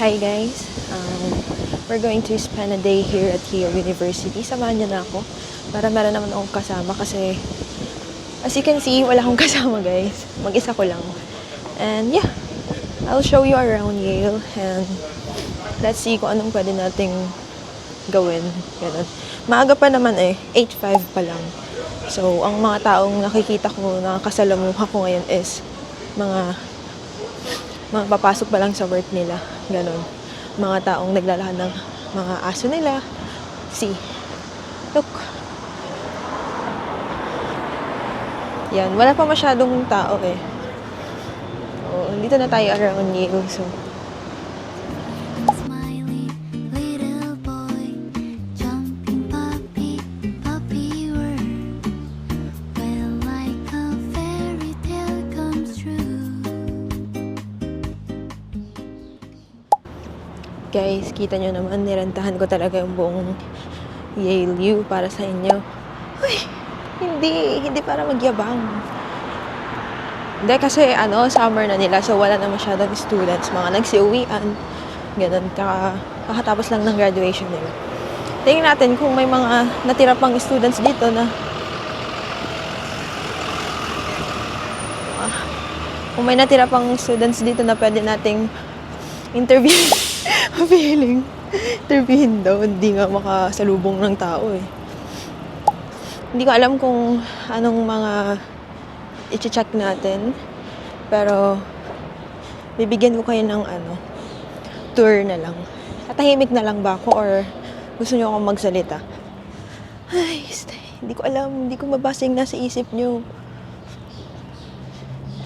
Hi guys, we're going to spend a day here at Yale University. Samahan niyo na ako para meron naman akong kasama kasi as you can see, wala akong kasama guys. Mag-isa ko lang. And yeah, I'll show you around Yale and let's see kung anong pwede nating gawin. Ganun. Maaga pa naman 8:05 pa lang. So, ang mga taong nakikita ko, nakakasalamuha ko ngayon is mga papasok pa lang sa work nila. Ganon. Mga taong naglalakad ng mga aso nila. See. Look. Yan. Wala pa masyadong tao dito na tayo around Yale. So, guys, kita nyo naman, nirentahan ko talaga yung buong Yale U para sa inyo. Uy, hindi para magyabang. Hindi, kasi summer na nila, so wala na masyadong students, mga nagsiuwian, ganun, kakatapos lang ng graduation nila. Tingnan natin kung may mga natira pang students dito na pwede nating interview. Feeling. Interviewin daw. Hindi nga makasalubong ng tao Hindi ko alam kung anong mga i-check natin. Pero, bibigyan ko kayo ng tour na lang. Tatahimik na lang ba ako or gusto nyo akong magsalita? Ay, hindi ko alam. Hindi ko mabasa yung nasa isip nyo.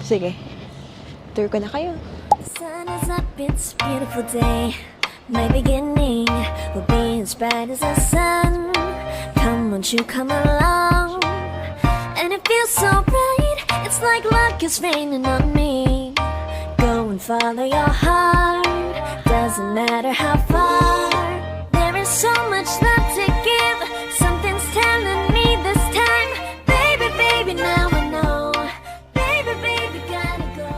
Sige. Tour ko na kayo. The sun is up, it's a beautiful day. My beginning will be as bright as the sun. Come, won't you come along? And it feels so bright, it's like luck is raining on me. Go and follow your heart, doesn't matter how far. There is so much love to give, something's telling me this time. Baby, baby, now I know. Baby, baby, gotta go.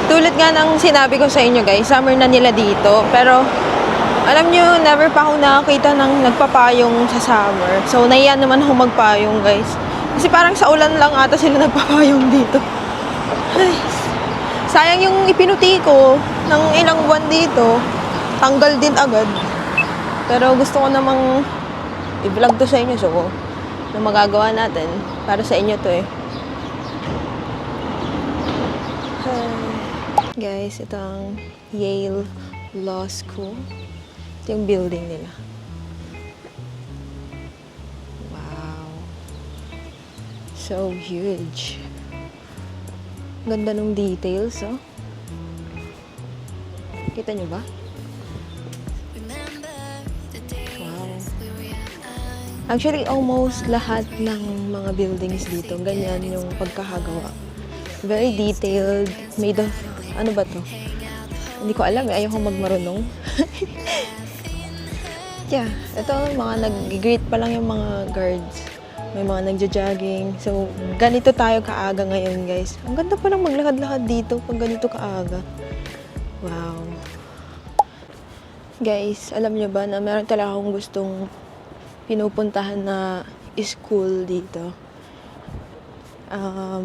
Tulad nga ng sinabi ko sa inyo guys, summer na nila dito. Pero, alam nyo, never pa ako nakakita ng nagpapayong sa summer. So, naiyan naman ako magpayong guys. Kasi parang sa ulan lang ata sila nagpapayong dito. Ay, sayang yung ipinuti ko ng ilang buwan dito. Tanggal din agad. Pero gusto ko namang i-vlog to sa inyo. So, na magagawa natin para sa inyo to Guys, ito ang Yale Law School. Ito yung building nila. Wow. So huge. Ganda ng details, Kita nyo ba? Wow. Actually, almost lahat ng mga buildings dito, ganyan yung pagkakagawa. Very detailed, made of ano ba to? Hindi ko alam ayoko magmarunong. Yeah, ito mga nag-greet pa lang yung mga guards. May mga nagja-jogging. So, ganito tayo kaaga ngayon, guys. Ang ganda pa lang maglakad-lakad dito pag ganito kaaga. Wow. Guys, alam nyo ba na meron talaga akong gustong pinupuntahan na school dito.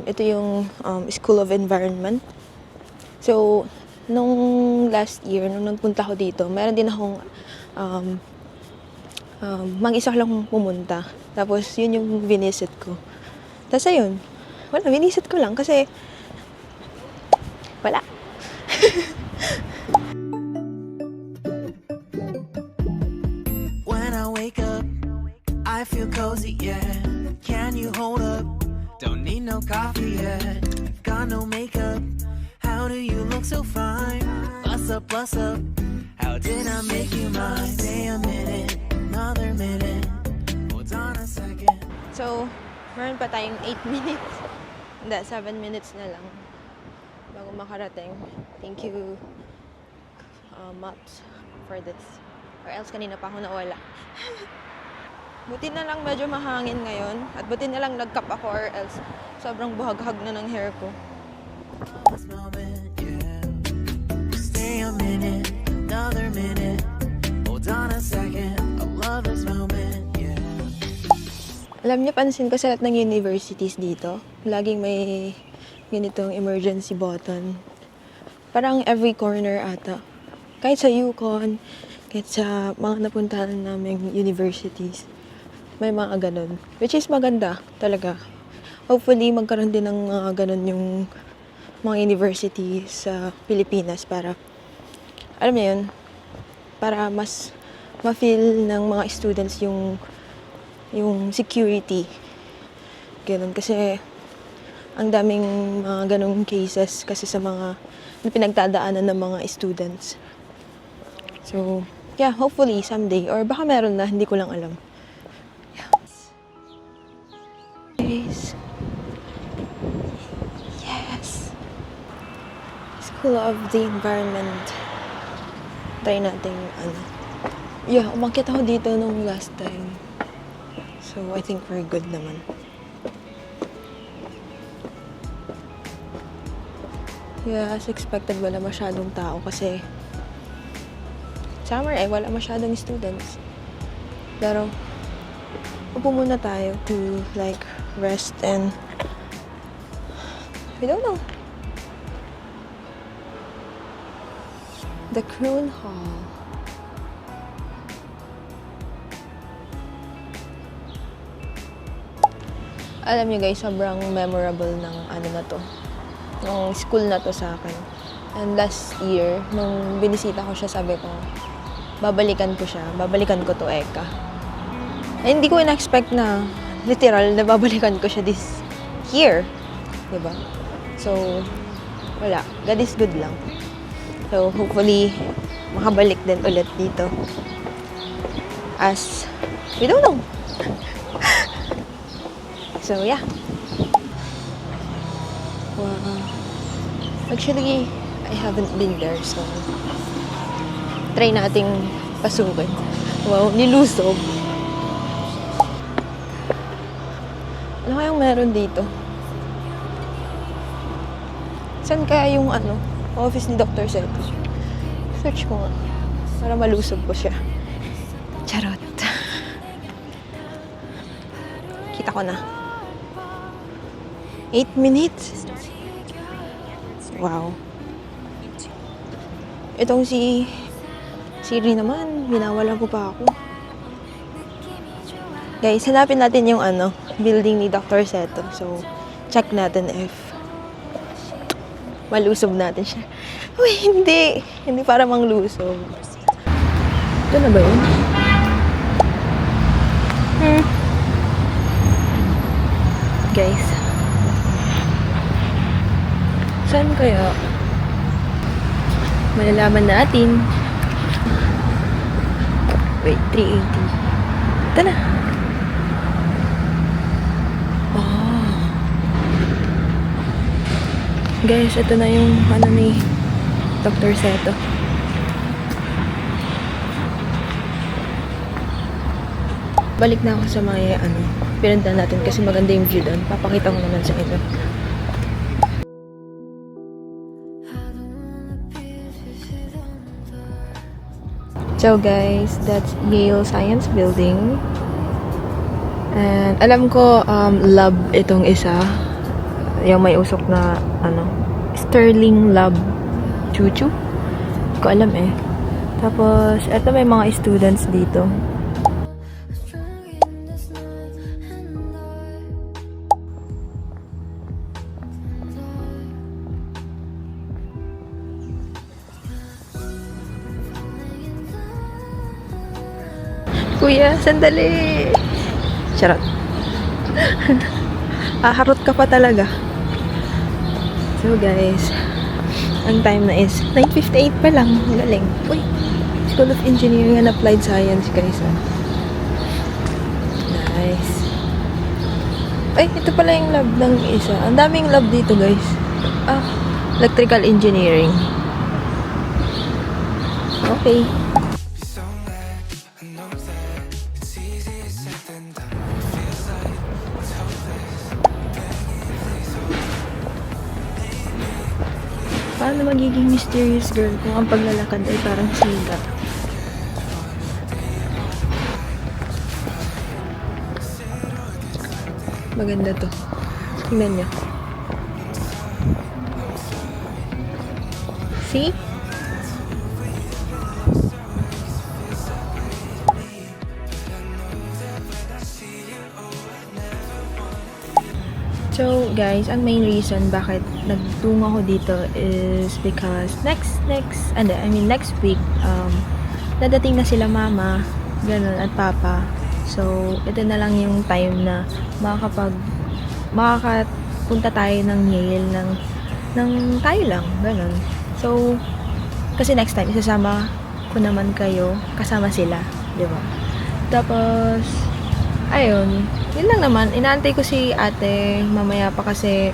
Ito yung School of Environment. So, nung last year, nung nagpunta ko dito, meron din akong mag-isa lang pumunta. Tapos, yun yung visit ko. Tapos, ayun. Wala, visit ko lang kasi wala. When I wake up, I feel cozy, yeah. Can you hold up? Don't need no coffee yet. Got no makeup. How do you look so fine? Bust up, how did I make you mine? Stay a minute, another minute. Hold on a second. So, meron pa tayong 8 minutes. Hindi, 7 minutes na lang bago makarating. Thank you, Maps, for this. Or else kanina pa ako nawala. Buti na lang medyo mahangin ngayon. At buti na lang nag-cap ako or else sobrang buhaghag na ng hair ko. This moment, yeah. Stay a minute, another minute. Hold on a second, I love this moment, yeah. Alam niyo, pansin ko sa lahat ng universities dito, laging may ganitong emergency button. Parang every corner ata. Kahit sa UConn, kahit sa mga napuntahan naming universities, may mga ganun. Which is maganda talaga. Hopefully, magkaroon din ng mga ganun yung mga universities sa Pilipinas para, alam niyo yun, para mas ma-feel ng mga students yung security. Ganun. Kasi, ang daming mga ganung cases kasi sa mga pinagdadaanan ng mga students. So, yeah, hopefully someday. Or baka meron na, hindi ko lang alam. Yeah. Guys. Yes. School of the Environment. Try natin, yeah, umakyat ako dito nung last time. So, I think we're good naman. Yeah, as expected, wala masyadong tao kasi summer wala masyadong students. Pero, upo muna tayo to like rest and I don't know. The Kroon Hall. Alam niyo guys, sobrang memorable ng na to. Ng school na to sa akin. And last year, nung binisita ko siya, sabi ko, babalikan ko to Eka. Eh, hindi ko in-expect na, literal, na babalikan ko siya this year. Diba? So, wala. God is good lang. So, hopefully, makabalik din ulit dito. As, we don't know. So, yeah. Wow. Actually, I haven't been there, so try nating pasukin. Wow, nilusob. Ano kayang meron dito? Saan kaya yung office ni Dr. Seto? Search ko nga. Para malusob ko siya. Charot. Kita ko na. 8 minutes. Wow. Itong si Siri naman, binawalan ko pa ako. Guys, hanapin natin yung building ni Dr. Seto. So, check natin if malusob natin siya. Uy, hindi. Hindi para manglusob. Ito na ba yun? Guys. Saan kaya? Malalaman natin. Wait, 380. Ito na. Oh. Guys, ito na yung ni Dr. Seto. Balik na ako sa mga pinuntahan natin kasi maganda yung view doon. Papakita ko naman sa inyo. So guys, that's Yale Science Building. And alam ko lab itong isa. Yung may usok na Sterling Lab Chuchu. Hindi ko alam eh. Tapos eto may mga students dito. Kuya, sandali! Charot. Harot ka pa talaga. So guys, ang time na is 9:58 pa lang. Ang galing. Uy, School of Engineering and Applied Science guys. Nice. Ay, ito pala yung lab ng isa. Ang daming lab dito guys. Electrical Engineering. Okay. paano magiging mysterious girl kung ang paglalakad ay parang siga? Maganda to. Tingnan niyo. See? So, guys, ang main reason bakit nagtungo ako dito is because next week, dadating na sila mama, ganun, at papa. So, ito na lang yung time na makakapunta tayo ng Yale ng tayo lang, ganun. So, kasi next time, isasama ko naman kayo, kasama sila, di ba? Tapos, ayun, yun lang naman. Inaantay ko si ate mamaya pa kasi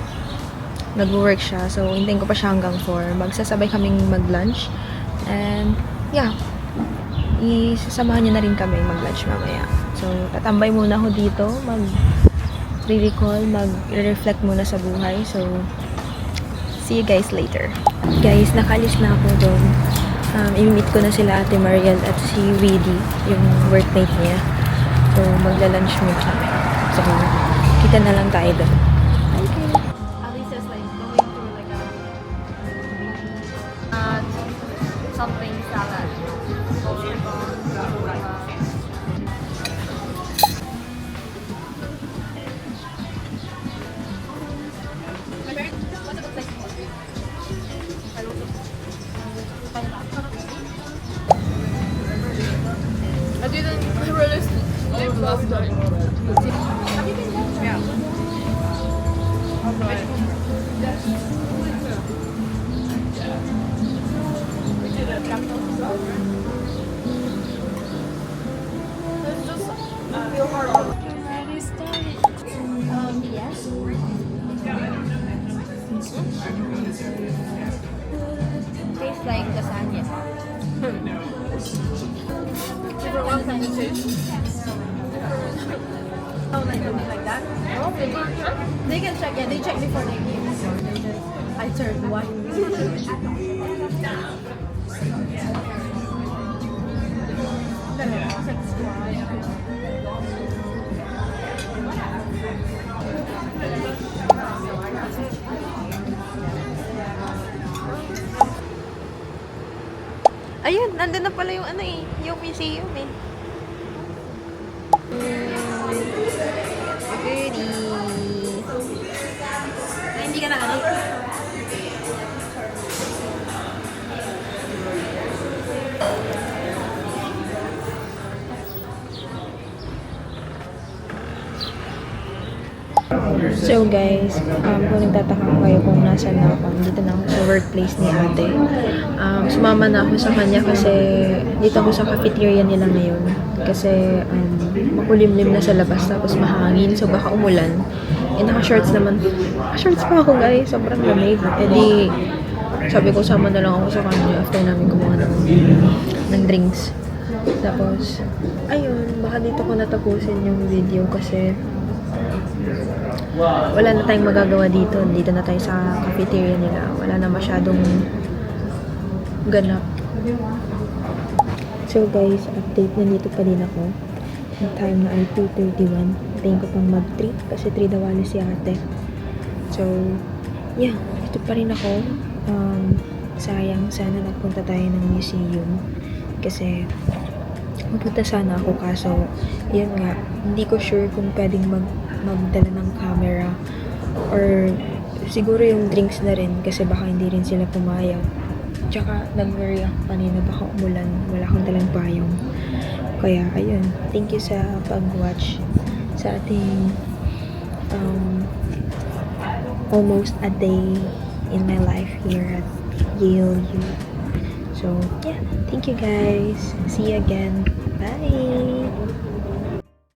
nag-work siya. So, hintayin ko pa siya hanggang 4. Magsasabay kaming mag-lunch. And, yeah, isasamahan niya na rin kami mag-lunch mamaya. So, tatambay muna ako dito, mag-recall, mag-reflect muna sa buhay. So, see you guys later. Guys, nakalis na ako doon. I-meet ko na sila ate Mariel at si Weedy, yung workmate niya. So, magla-lunch meet kami. So, kita na lang tayo doon. Okay. Alice is like going through like a something salad. I didn't realize live last time. Have you been there? Yeah. It's just feel hard. Already started. Yes. Tastes like lasagna. Super well kind of taste. Oh, like something like that? Oh, they can check. Yeah, they check before they came. I turned white. Ayun, nandun na pala yung ano eh, yung museum eh. Goodie. Hindi ka na ano? So guys, kung nagtataka kayo kung nasan na ako, dito na ako sa workplace ni ate. Sumama na ako sa kanya kasi dito ako sa cafeteria nila ngayon. Kasi makulimlim na sa labas tapos mahangin, so baka umulan. Naka-shorts naman. Naka-shorts pa ako guys, sobrang lamig. Di, sabi ko sama na lang ako sa kanya after namin kumuha ng drinks. Tapos, ayun, baka dito ko natapusin yung video kasi wala na tayong magagawa dito. Dito na tayo sa cafeteria nila. Wala na masyadong ganap. So guys, update. Nandito pa din ako. Yung time na ay 2:31. Tayo ko pang mag-3 kasi 3 daw alis si ate. So, yeah. Dito pa rin ako. Sayang. Sana nagpunta tayo ng museum. Kasi magpunta sana ako kaso yun nga, hindi ko sure kung pwedeng magdala ng camera or siguro yung drinks na rin kasi baka hindi rin sila pumayag. Tsaka nag-worry ako kanina baka umulan, wala akong dalang payong. Kaya ayun, thank you sa pag-watch sa ating almost a day in my life here at Yale U. So, yeah. Thank you guys. See you again. Bye!